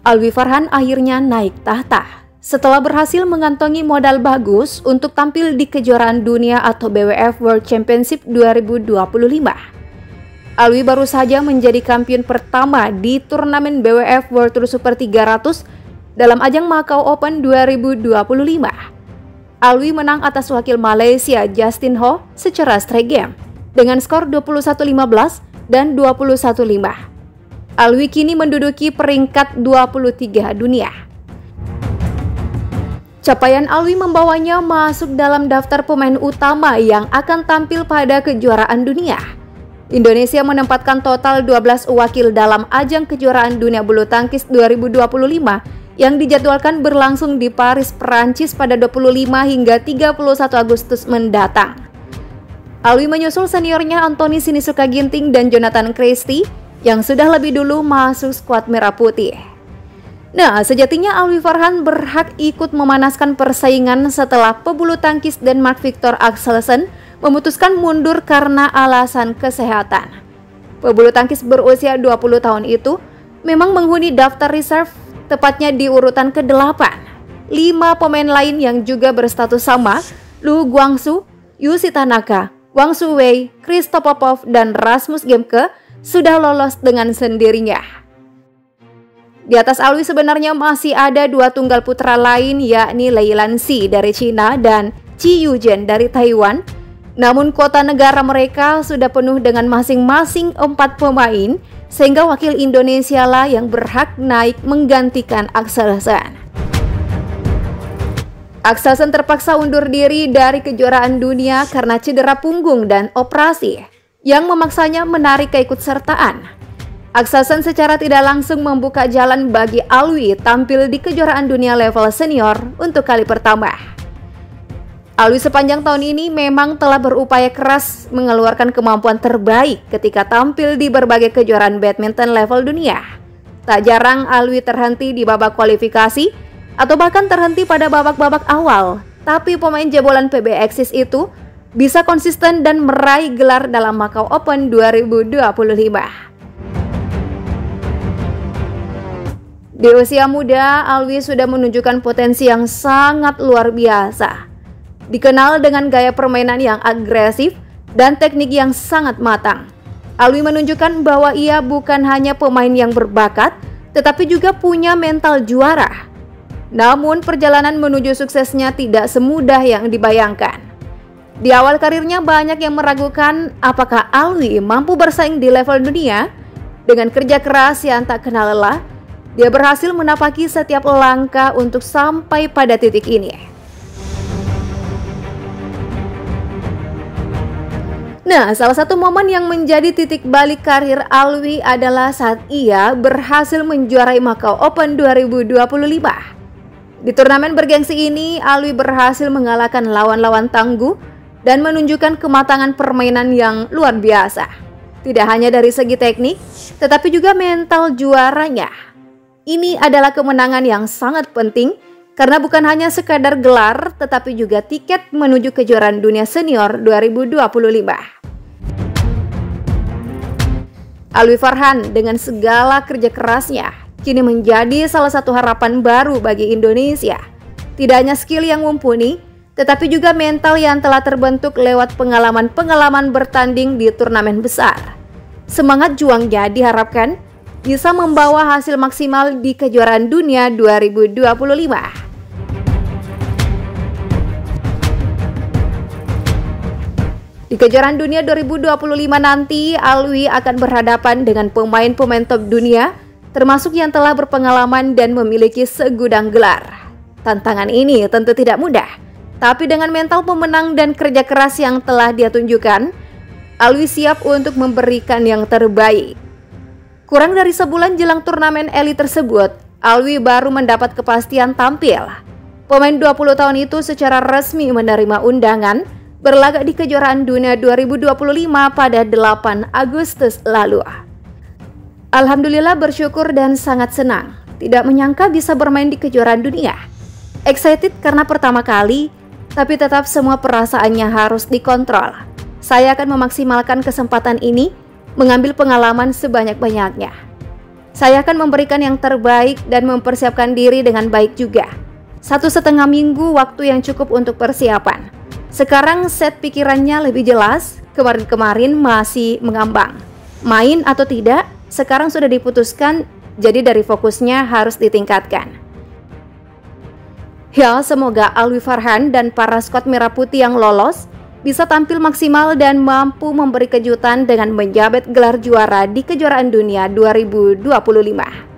Alwi Farhan akhirnya naik tahta setelah berhasil mengantongi modal bagus untuk tampil di kejuaraan dunia atau BWF World Championship 2025. Alwi baru saja menjadi kampion pertama di turnamen BWF World Tour Super 300 dalam ajang Macau Open 2025. Alwi menang atas wakil Malaysia Justin Ho secara straight game dengan skor 21-15 dan 21-5. Alwi kini menduduki peringkat 23 dunia. Capaian Alwi membawanya masuk dalam daftar pemain utama yang akan tampil pada kejuaraan dunia. Indonesia menempatkan total 12 wakil dalam ajang kejuaraan dunia bulu tangkis 2025 yang dijadwalkan berlangsung di Paris, Perancis pada 25 hingga 31 Agustus mendatang. Alwi menyusul seniornya Anthony Sinisuka Ginting dan Jonathan Christie yang sudah lebih dulu masuk skuad merah putih. Nah, sejatinya Alwi Farhan berhak ikut memanaskan persaingan setelah pebulu tangkis Denmark Victor Axelsen memutuskan mundur karena alasan kesehatan. Pebulu tangkis berusia 20 tahun itu memang menghuni daftar reserve, tepatnya di urutan ke-8. 5 pemain lain yang juga berstatus sama, Lu Guangsu, Yushi Tanaka, Wang Suwei, Christoph Popov, dan Rasmus Gemke sudah lolos dengan sendirinya. Di atas Alwi sebenarnya masih ada 2 tunggal putra lain, yakni Lei Lanxi dari Cina dan Qi Yuzhen dari Taiwan. Namun kota negara mereka sudah penuh dengan masing-masing 4 pemain, sehingga wakil Indonesia lah yang berhak naik menggantikan Axelsen. Axelsen terpaksa undur diri dari kejuaraan dunia karena cedera punggung dan operasi yang memaksanya menarik keikutsertaan. Axelsen secara tidak langsung membuka jalan bagi Alwi tampil di kejuaraan dunia level senior untuk kali pertama. Alwi sepanjang tahun ini memang telah berupaya keras mengeluarkan kemampuan terbaik ketika tampil di berbagai kejuaraan badminton level dunia. Tak jarang Alwi terhenti di babak kualifikasi atau bahkan terhenti pada babak-babak awal, tapi pemain jebolan PB Axis itu bisa konsisten dan meraih gelar dalam Macau Open 2025. Di usia muda, Alwi sudah menunjukkan potensi yang sangat luar biasa. Dikenal dengan gaya permainan yang agresif dan teknik yang sangat matang. Alwi menunjukkan bahwa ia bukan hanya pemain yang berbakat, tetapi juga punya mental juara. Namun perjalanan menuju suksesnya tidak semudah yang dibayangkan. Di awal karirnya banyak yang meragukan apakah Alwi mampu bersaing di level dunia. Dengan kerja keras yang tak kenal lelah, dia berhasil menapaki setiap langkah untuk sampai pada titik ini. Nah, salah satu momen yang menjadi titik balik karir Alwi adalah saat ia berhasil menjuarai Macau Open 2025. Di turnamen bergengsi ini, Alwi berhasil mengalahkan lawan-lawan tangguh dan menunjukkan kematangan permainan yang luar biasa. Tidak hanya dari segi teknik, tetapi juga mental juaranya. Ini adalah kemenangan yang sangat penting karena bukan hanya sekadar gelar, tetapi juga tiket menuju kejuaraan dunia senior 2025. Alwi Farhan dengan segala kerja kerasnya kini menjadi salah satu harapan baru bagi Indonesia. Tidak hanya skill yang mumpuni, tetapi juga mental yang telah terbentuk lewat pengalaman-pengalaman bertanding di turnamen besar. Semangat juangnya diharapkan bisa membawa hasil maksimal di kejuaraan dunia 2025. Di kejuaraan dunia 2025 nanti, Alwi akan berhadapan dengan pemain-pemain top dunia, termasuk yang telah berpengalaman dan memiliki segudang gelar. Tantangan ini tentu tidak mudah, tapi dengan mental pemenang dan kerja keras yang telah dia tunjukkan, Alwi siap untuk memberikan yang terbaik. Kurang dari sebulan jelang turnamen elit tersebut, Alwi baru mendapat kepastian tampil. Pemain 20 tahun itu secara resmi menerima undangan berlaga di kejuaraan dunia 2025 pada 8 Agustus lalu. Alhamdulillah bersyukur dan sangat senang, tidak menyangka bisa bermain di kejuaraan dunia. Excited karena pertama kali, tapi tetap semua perasaannya harus dikontrol. Saya akan memaksimalkan kesempatan ini, mengambil pengalaman sebanyak-banyaknya. Saya akan memberikan yang terbaik dan mempersiapkan diri dengan baik juga. 1,5 minggu waktu yang cukup untuk persiapan. Sekarang set pikirannya lebih jelas, kemarin-kemarin masih mengambang. Main atau tidak, sekarang sudah diputuskan, jadi dari fokusnya harus ditingkatkan. Ya, semoga Alwi Farhan dan para skuad Merah Putih yang lolos bisa tampil maksimal dan mampu memberi kejutan dengan menjabat gelar juara di kejuaraan dunia 2025.